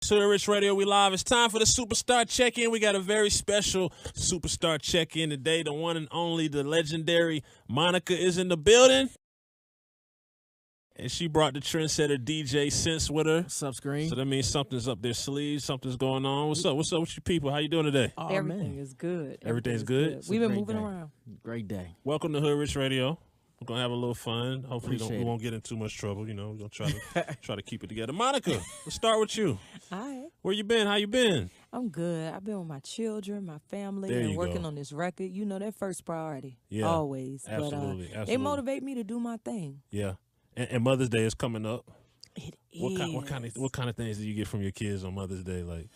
to Hoodrich Radio. We live. It's time for the Superstar Check-In. We got a very special Superstar Check-In today. The one and only, the legendary Monica is in the building. And she brought the trendsetter DJ Sense with her. What's up, Screen? So that means something's up their sleeves. Something's going on. What's up? What's up with you people? How you doing today? Oh, Everything man. is good. Everything's good? We've been Great moving day. around. Great day. Welcome to Hoodrich Radio. We're going to have a little fun. Hopefully we Appreciate won't get in too much trouble. You know, we're going to try to keep it together. Monica, let's start with you. All right. Where you been? How you been? I'm good. I've been with my children, my family, There and you working go. on this record. You know, that first priority. Yeah, Always. absolutely, But absolutely. they motivate me to do my thing. Yeah. And Mother's Day is coming up. It What is. kind of things do you get from your kids on Mother's Day? Like,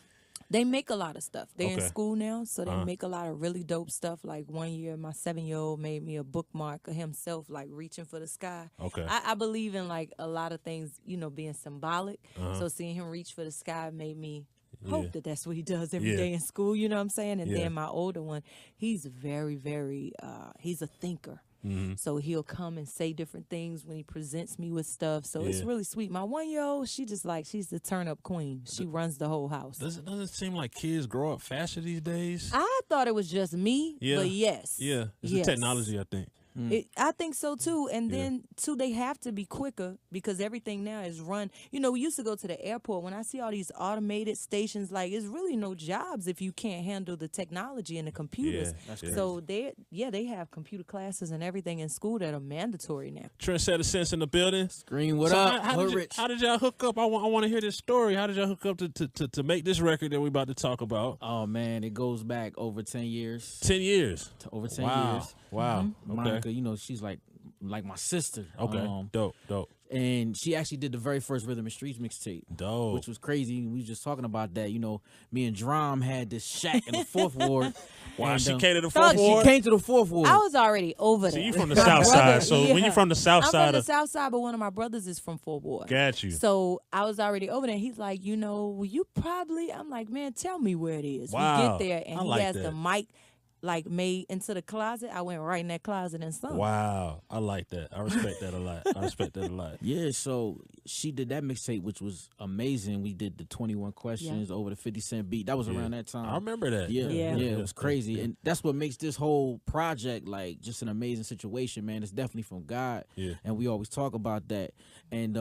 They make a lot of stuff. They're in Okay. school now, so they Uh-huh. make a lot of really dope stuff. Like one year, my 7-year-old made me a bookmark of himself, like reaching for the sky. okay, I believe in like a lot of things, you know, being symbolic. Uh-huh. So seeing him reach for the sky made me Yeah. hope that that's what he does every Yeah. day in school. You know what I'm saying? And Yeah. then my older one, he's very, very, he's a thinker. Mhm. So he'll come and say different things when he presents me with stuff. So it's Yeah. really sweet. My 1-year-old, she's the turn up queen. She runs the whole house. doesn't it seem like kids grow up faster these days? I thought it was just me, Yeah. but yes. Yeah, it's Yes. the technology, I think. I think so too. And Yeah. then too, they have to be quicker because everything now is run. You know, we used to go to the airport. When I see all these automated stations, like it's really no jobs if you can't handle the technology and the computers. Yeah, that's So they have computer classes and everything in school that are mandatory now. Trendsetter Sense in the building. Screen, what So up? How did y'all hook up? I want to hear this story. How did y'all hook up to make this record that we about to talk about? Oh, man, it goes back over 10 years. 10 years. Over 10 Wow. years. Wow. Okay. Monica, you know, she's like my sister. Okay. Dope. And she actually did the very first Rhythm and Streets mixtape. Dope. Which was crazy. We was just talking about that. You know, me and Drum had this shack in the fourth ward. Wow, and, she came to the fourth She ward. came to the fourth ward. I was already over So there. you from the My south brother- side. So when yeah. you from the south I'm side from the of, south side, but one of my brothers is from Fort Ward. got you. So I was already over there. He's like, you know, well, you probably. I'm like, man, tell me where it is. Wow. We get there, and I he like has that. the mic like made into the closet. I went right in that closet and sung. Wow, I like that. I respect that a lot. Yeah, so she did that mixtape, which was amazing. We did the 21 questions over the 50 Cent beat. That was Yeah. around that time. I remember that. Yeah, Yeah. it was crazy. And that's what makes this whole project like just an amazing situation, man. It's definitely from God. Yeah. And we always talk about that. And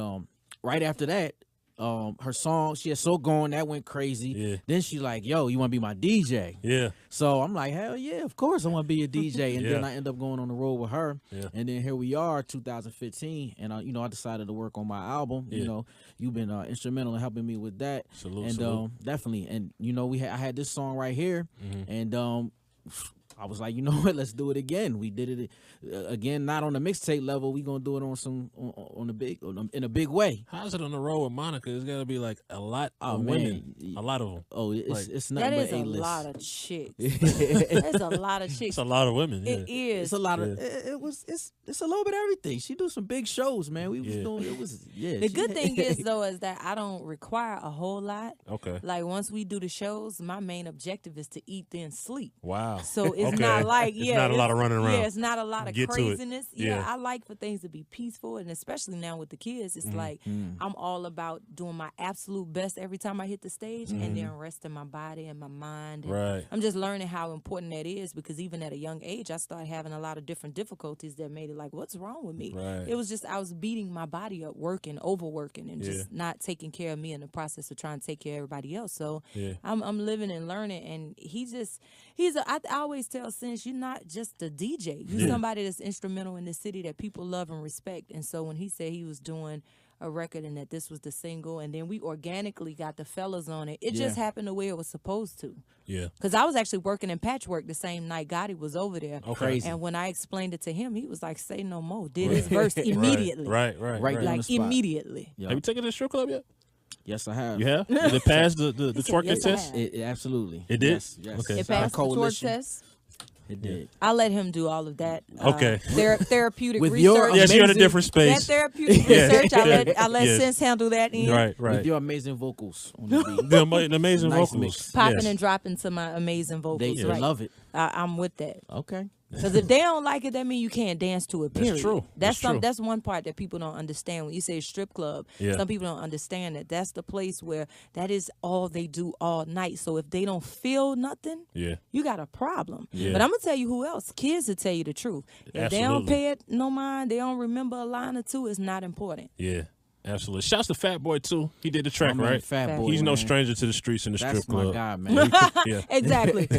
right after that, her song, she had So Gone, that went crazy. Yeah. Then she's like, yo, you want to be my DJ? Yeah. So I'm like, hell yeah, of course I want to be a DJ. And then Yeah. I end up going on the road with her. Yeah. And then here we are, 2015. And, you know, I decided to work on my album. Yeah. You know, you've been instrumental in helping me with that. Salute, And definitely. And, you know, I had this song right here. Mm-hmm. And I was like, you know what, let's do it again. We did it again, not on the mixtape level. We gonna do it in a big way. How's it on the road with Monica? It's gotta be like a lot Oh, of women. man. A lot of them. Oh, it's That nothing is but a A-list. lot of chicks. That's a lot of chicks. It's a lot of women. Yeah. It is. It's a lot of it's a little bit of everything. She do some big shows, man. We was Yeah. doing The good thing is though is that I don't require a whole lot. Okay. Like once we do the shows, my main objective is to eat then sleep. Wow. So it's Okay. not like It's not a lot of running around. Yeah, it's not a lot of Get to it. craziness. Yeah. Yeah, I like for things to be peaceful, and especially now with the kids, Mm-hmm. it's like I'm all about doing my absolute best every time I hit the stage, and then resting my body and my mind. And Right. I'm just learning how important that is because even at a young age, I started having a lot of different difficulties that made it like, what's wrong with me? Right. It was just I was beating my body up, working, overworking, and Yeah. just not taking care of me in the process of trying to take care of everybody else. So Yeah. I'm living and learning, and I always tell Sense, you're not just a DJ. You're somebody that's instrumental in the city that people love and respect. And so when he said he was doing a record and that this was the single, and then we organically got the fellas on it, it just happened the way it was supposed to. Yeah. Because I was actually working in Patchwork the same night Gotti was over there. Okay. Crazy. And when I explained it to him, he was like, say no more. Did his verse immediately. Right. Right Right. there on the Like spot. immediately. Yeah. Have you taken it to the strip club yet? Yes, I have. You have? Did it pass the twerking yes, I test? have. It absolutely. It did? Yes. Okay. It Our passed the twerk coalition, test. It did. I let him do all of that. Okay. Therapeutic With research. your Yes, you're in a amazing- different That space. therapeutic Yeah. research, I let Yes. Sense handle that in. Right. With your amazing vocals on the beat. The amazing Nice vocals. mix. Popping Yes. and dropping to my amazing vocals. They right. love it. I'm with that. Okay. Because if they don't like it, that means you can't dance to it, period. That's true. That's one part that people don't understand. When you say strip club, some people don't understand that. That's the place where that is all they do all night. So if they don't feel nothing, you got a problem. Yeah. But I'm going to tell you who else. Kids will tell you the truth. If they don't pay it no mind, they don't remember a line or two, it's not important. Yeah. Absolutely. Shouts to Fat Boy, too. He did the track, right? Fat Boy, He's no stranger to the streets and the strip club. That's my guy, man. Yeah. Exactly.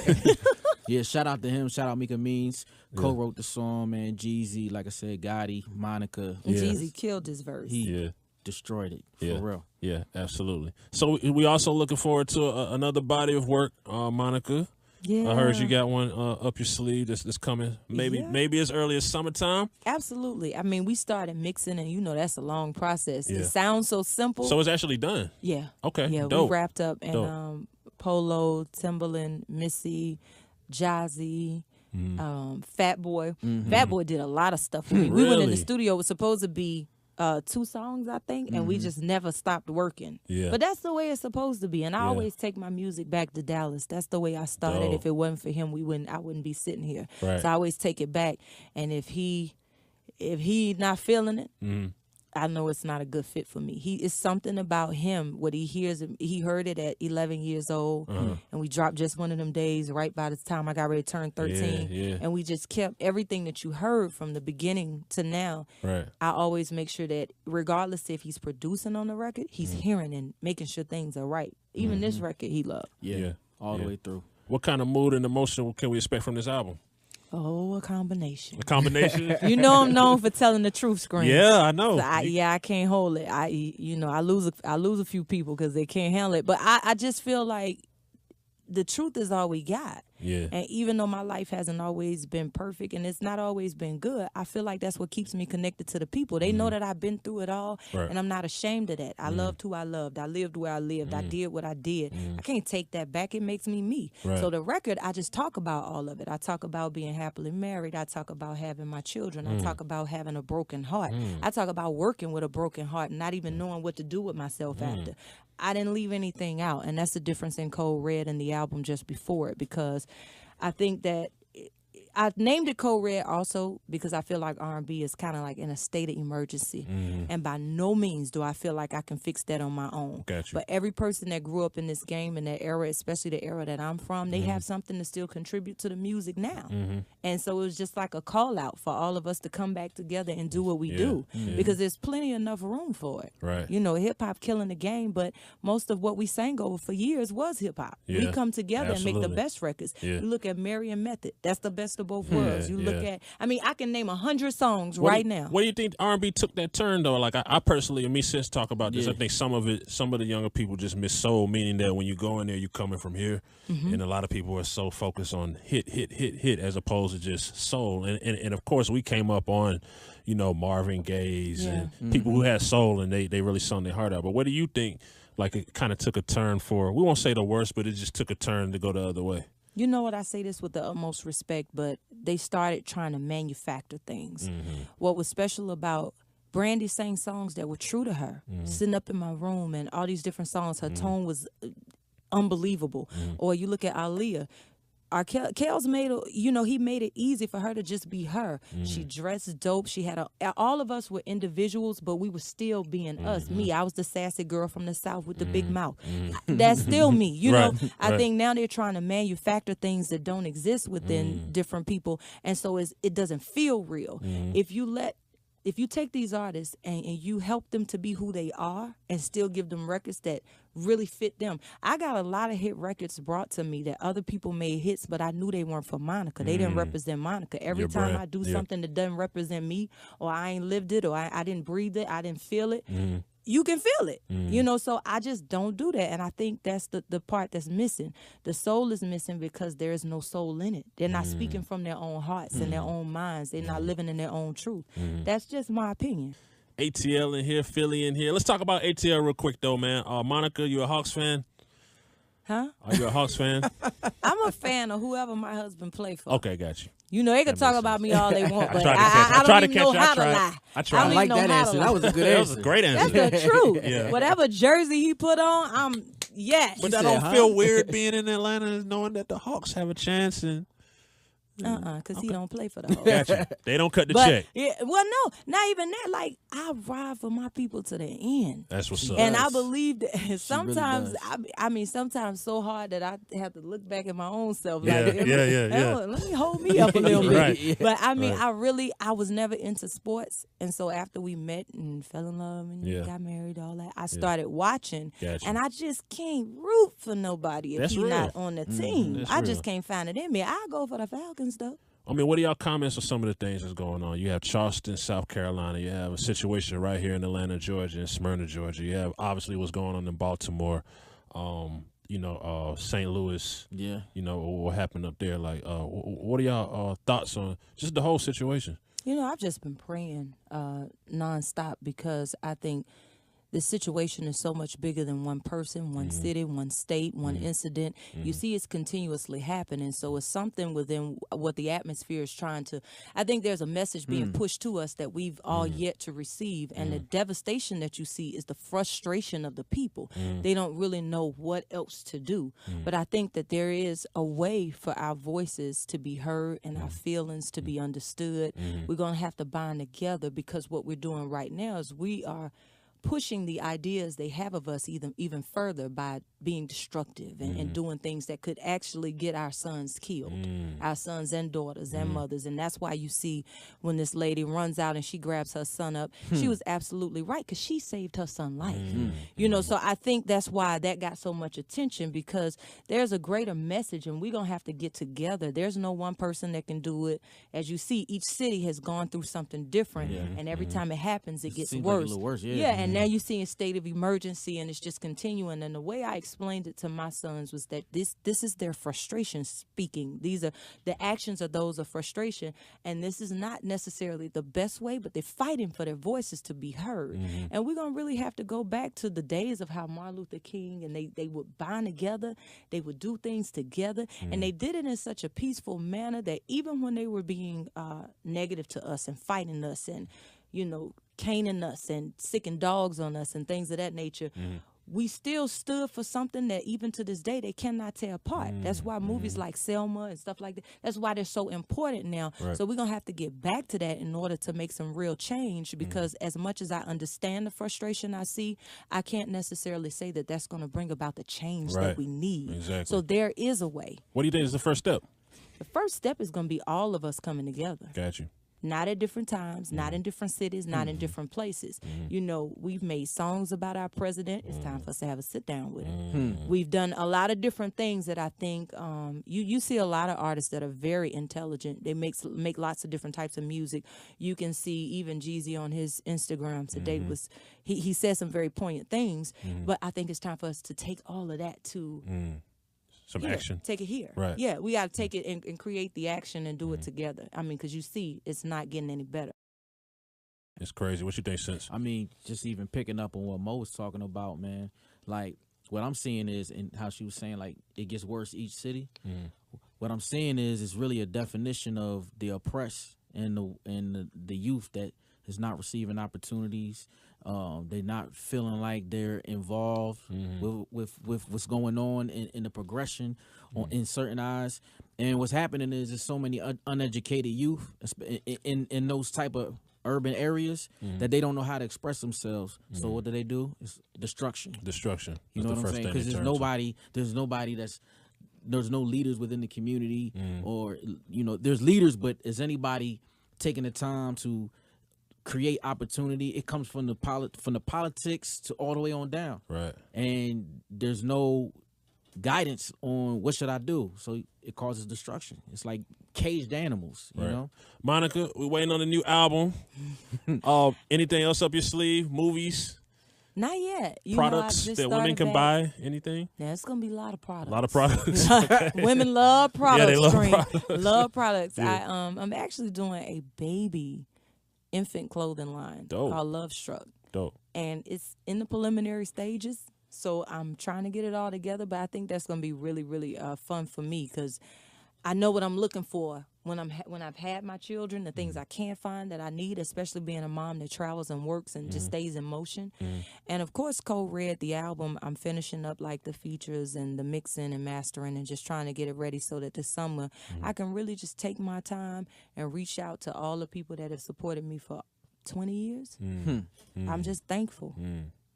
Yeah, shout out to him. Shout out Mika Means. Co-wrote the song, man. Jeezy, like I said, Gotti, Monica. Jeezy killed his verse. He destroyed it, for real. Yeah, absolutely. So we also looking forward to another body of work, Monica. Yeah. I heard you got one up your sleeve that's coming maybe as early as summertime. Absolutely. I mean, we started mixing, and that's a long process. It sounds so simple. So it's actually done? Yeah. Okay, yeah, dope. we wrapped up, and Polo, Timbaland, Missy, Jazzy, Fat Boy. Fat Boy did a lot of stuff with me. We went in the studio. It was supposed to be 2 songs, I think, and we just never stopped working. Yeah. But that's the way it's supposed to be. And I always take my music back to Dallas. That's the way I started. If it wasn't for him, I wouldn't be sitting here. Right. So I always take it back. And if he not feeling it, I know it's not a good fit for me. It's something about him. What he hears, he heard it at 11 years old, and we dropped Just One of Them Days right by the time I got ready to turn 13. And we just kept everything that you heard from the beginning to now. Right. I always make sure that regardless if he's producing on the record, he's hearing and making sure things are right. Even this record he loved. Yeah. All the way through. What kind of mood and emotion can we expect from this album? Oh, a combination. A combination? I'm known for telling the truth, Scream. Yeah, I know. So I can't hold it. I lose a few people because they can't handle it. But I just feel like the truth is all we got. Yeah. And even though my life hasn't always been perfect and it's not always been good, I feel like that's what keeps me connected to the people. They know that I've been through it all, and I'm not ashamed of that. I loved who I loved. I lived where I lived. I did what I did. I can't take that back. It makes me me. Right. So the record, I just talk about all of it. I talk about being happily married. I talk about having my children. I talk about having a broken heart. I talk about working with a broken heart and not even knowing what to do with myself after. I didn't leave anything out, and that's the difference in Code Red and the album just before it, because I think that I named it Code Red also because I feel like R&B is kind of like in a state of emergency. And by no means do I feel like I can fix that on my own. Gotcha. But every person that grew up in this game in that era, especially the era that I'm from, they have something to still contribute to the music now. And so it was just like a call out for all of us to come back together and do what we do, because there's plenty enough room for it. Right. Hip hop killing the game, but most of what we sang over for years was hip hop. We come together and make the best records. You look at Marion Method, that's the best of both worlds. You look at, I can name 100 songs now. What do you think R&B took that turn though? Like I personally, and me sis talk about this. I think some of the younger people just miss soul, meaning that when you go in there, you coming from here, and a lot of people are so focused on hit as opposed to just soul. And of course, we came up on, Marvin Gaye's and people who had soul and they really sung their heart out. But what do you think? Like it kind of took a turn for, we won't say the worst, but it just took a turn to go the other way. You know what, I say this with the utmost respect, but they started trying to manufacture things. What was special about Brandy sang songs that were true to her, sitting up in my room and all these different songs, her tone was unbelievable. Or you look at Aaliyah, Kels made he made it easy for her to just be her. She dressed dope. She had all of us were individuals, but we were still being us. Me, I was the sassy girl from the South with the big mouth. That's still me. I think now they're trying to manufacture things that don't exist within different people, and so it doesn't feel real. If you take these artists and you help them to be who they are and still give them records that really fit them. I got a lot of hit records brought to me that other people made hits, but I knew they weren't for Monica. They didn't represent Monica. Every time I do something that doesn't represent me, or I ain't lived it, or I didn't breathe it, I didn't feel it, you can feel it. So I just don't do that. And I think that's the part that's missing. The soul is missing because there is no soul in it. They're not speaking from their own hearts and their own minds. They're not living in their own truth. That's just my opinion. ATL in here, Philly in here. Let's talk about ATL real quick, though, man. Monica, you a Hawks fan? Huh? Are you a Hawks fan? I'm a fan of whoever my husband play for. Okay, got you. They can talk about me all they want, but I don't even know how to lie. I like that answer. That was a good answer. That was a great answer. That's the truth. Whatever jersey he put on, yes. But that don't feel weird being in Atlanta and knowing that the Hawks have a chance and Because he don't play for the hoes. Gotcha. They don't cut the But check. yeah, well, no, not even that. Like I ride for my people to the end. That's what's up. And I believe that sometimes, does. I mean, sometimes so hard that I have to look back at my own self. Yeah, like, yeah. Let me hold me up a little bit. Right. But I mean, Right. I was never into sports. And so after we met and fell in love and Yeah. got married, all that, I started watching. Gotcha. And I just can't root for nobody if That's he's real. not on the team. That's I real. just can't find it in me. I go for the Falcons, though. I mean, what are y'all comments on some of the things that's going on? You have Charleston, South Carolina. You have a situation right here in Atlanta, Georgia, and Smyrna, Georgia. You have obviously what's going on in Baltimore. St. Louis. Yeah. What happened up there? Like, what are y'all thoughts on just the whole situation? I've just been praying nonstop because I think the situation is so much bigger than one person, one city, one state, one incident. You see it's continuously happening. So it's something within what the atmosphere is trying to. I think there's a message being pushed to us that we've all yet to receive. And the devastation that you see is the frustration of the people. They don't really know what else to do. But I think that there is a way for our voices to be heard and our feelings to be understood. We're going to have to bind together because what we're doing right now is we are pushing the ideas they have of us even further by being destructive and doing things that could actually get our sons killed, our sons and daughters and mothers. And that's why you see when this lady runs out and she grabs her son up, she was absolutely right because she saved her son's life. So I think that's why that got so much attention because there's a greater message and we're going to have to get together. There's no one person that can do it. As you see, each city has gone through something different and every time it happens, it gets seems worse. like a little worse, And now you see a state of emergency and it's just continuing. And the way I explained it to my sons was that this is their frustration speaking. These are the actions are those of frustration. And this is not necessarily the best way, but they're fighting for their voices to be heard. And we're going to really have to go back to the days of how Martin Luther King and they would bind together. They would do things together. And they did it in such a peaceful manner that even when they were being negative to us and fighting us and, caning us and sicking dogs on us and things of that nature, we still stood for something that even to this day they cannot tear apart. That's why movies like Selma and stuff like that, that's why they're so important now. Right. So we're going to have to get back to that in order to make some real change because as much as I understand the frustration I see, I can't necessarily say that that's going to bring about the change Right. that we need. Exactly. So there is a way. What do you think is the first step? The first step is going to be all of us coming together. Got you. Not at different times, not in different cities, not in different places. We've made songs about our president. It's time for us to have a sit down with him. We've done a lot of different things that I think you see a lot of artists that are very intelligent. They make lots of different types of music. You can see even Jeezy on his Instagram today was he said some very poignant things. But I think it's time for us to take all of that to Some action. Take it here. Right. Yeah, we got to take it and create the action and do it together. I mean, because you see, it's not getting any better. It's crazy. What you think, Sense? I mean, just even picking up on what Mo was talking about, man. Like, what I'm seeing is, and how she was saying, like, it gets worse each city. What I'm seeing is, it's really a definition of the oppressed and the youth that is not receiving opportunities. They're not feeling like they're involved with what's going on in the progression in certain eyes. And what's happening is there's so many uneducated youth in those type of urban areas that they don't know how to express themselves. So what do? It's destruction. Destruction. You know what I'm saying? Because there's no leaders within the community, or there's leaders, but is anybody taking the time to create opportunity? It comes from the politics to all the way on down, Right. and there's no guidance on what should I do, so it causes destruction. It's like caged animals, you know. Monica, we're waiting on a new album. Anything else up your sleeve? Movies, Not yet. products that women can buy? Anything? Yeah, it's gonna be a lot of products. A lot of products. Women love products. they love Dream. products. Love products. Yeah. I'm actually doing a baby infant clothing line Dope. called Love Struck, Dope. and it's in the preliminary stages. So I'm trying to get it all together, but I think that's gonna be really, really fun for me because I know what I'm looking for when I've had my children, the things I can't find that I need, especially being a mom that travels and works and just stays in motion. And of course, Code Red, the album, I'm finishing up like the features and the mixing and mastering and just trying to get it ready so that this summer I can really just take my time and reach out to all the people that have supported me for 20 years. I'm just thankful.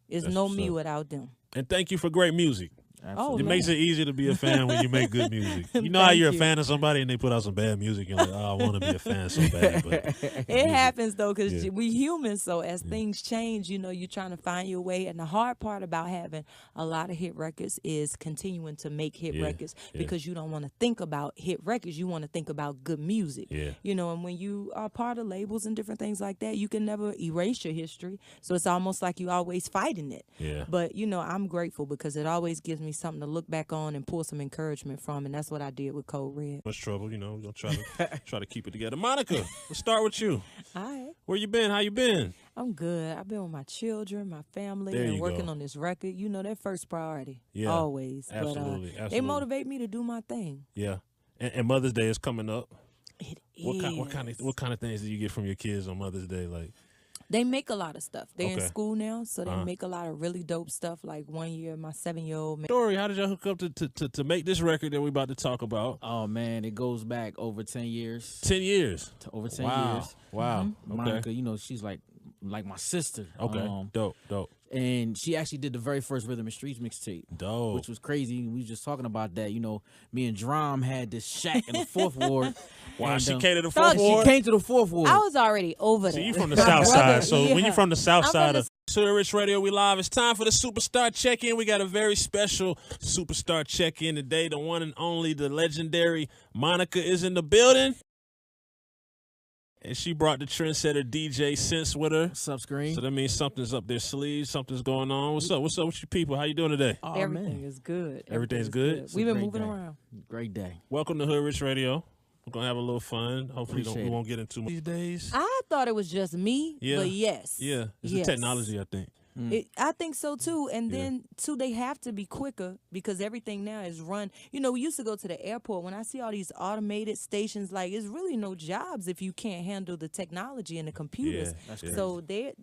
It's no me without them. And thank you for great music. Absolutely. It makes it easy to be a fan when you make good music. You know how you're a fan of somebody and they put out some bad music, you're like, oh, I want to be a fan so bad. But it happens, though, because we humans, so as things change, you know, you're trying to find your way. And the hard part about having a lot of hit records is continuing to make hit records because you don't want to think about hit records. You want to think about good music. You know, and when you are part of labels and different things like that, you can never erase your history. So it's almost like you're always fighting it. But, you know, I'm grateful because it always gives me something to look back on and pull some encouragement from, and that's what I did with Code Red. Much trouble, you know. We're gonna try to keep it together. Monica, let's start with you. Hi. Where you been? How you been? I'm good. I've been with my children, my family, There and you working go. on this record. You know, that first priority. Yeah, Always. absolutely, But, absolutely. they motivate me to do my thing. Yeah, and Mother's Day is coming up. It What is. kind of things do you get from your kids on Mother's Day? Like, They make a lot of stuff. They're in Okay. school now, so they make a lot of really dope stuff. Like 1 year, my 7-year-old made story, how did y'all hook up to make this record that we're about to talk about? Oh man, it goes back over 10 years. 10 years. Over 10 Wow. years. Wow. Okay. Monica, you know, she's like my sister. Okay. Dope. And she actually did the very first Rhythm and Streets mixtape. Dope. Which was crazy. We was just talking about that. You know, me and Drum had this shack in the fourth ward. Wow, and, she came to the fourth Thug, ward? She came to the fourth ward. I was already over So there. you from the My south brother, side. So when yeah. you're from the south I'm side from of Hoodrich Radio, we live. It's time for the Superstar Check-In. We got a very special Superstar Check-In today. The one and only, the legendary Monica is in the building. And she brought the trendsetter DJ Sense with her. What's up, Screen? So that means something's up their sleeves, something's going on. What's up? What's up with you people? How you doing today? Oh, Everything man. is good. Everything's Everything is good? It's a We've been great moving day. around. Great day. Welcome to Hoodrich Radio. We're going to have a little fun. Hopefully we Appreciate won't get into these days. I thought it was just me, Yeah. but yes. Yeah, it's the Yes. technology, I think. I think so too. And Yeah. then too, they have to be quicker because everything now is run. You know, we used to go to the airport. When I see all these automated stations, like it's really no jobs if you can't handle the technology and the computers. Yeah, that's So they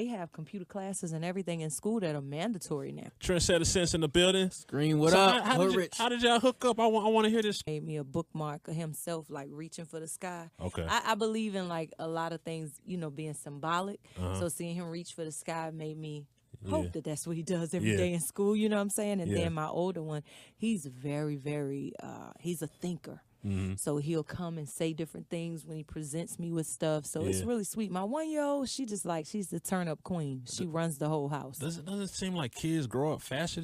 have computer classes and everything in school that are mandatory now. Trendsetter Sense in the building. Screen, what So up? How did y'all hook up? I want to hear this. Made me a bookmark of himself, like reaching for the sky. Okay. I believe in like a lot of things, you know, being symbolic. Uh-huh. So seeing him reach for the sky made me hope Yeah. that that's what he does every Yeah. day in school. You know what I'm saying? And Yeah. then my older one, he's very, very, he's a thinker. Mm-hmm. So he'll come and say different things when he presents me with stuff. So it's Yeah. really sweet. My 1-year-old, she's the turn up queen. She runs the whole house. Doesn't it seem like kids grow up faster?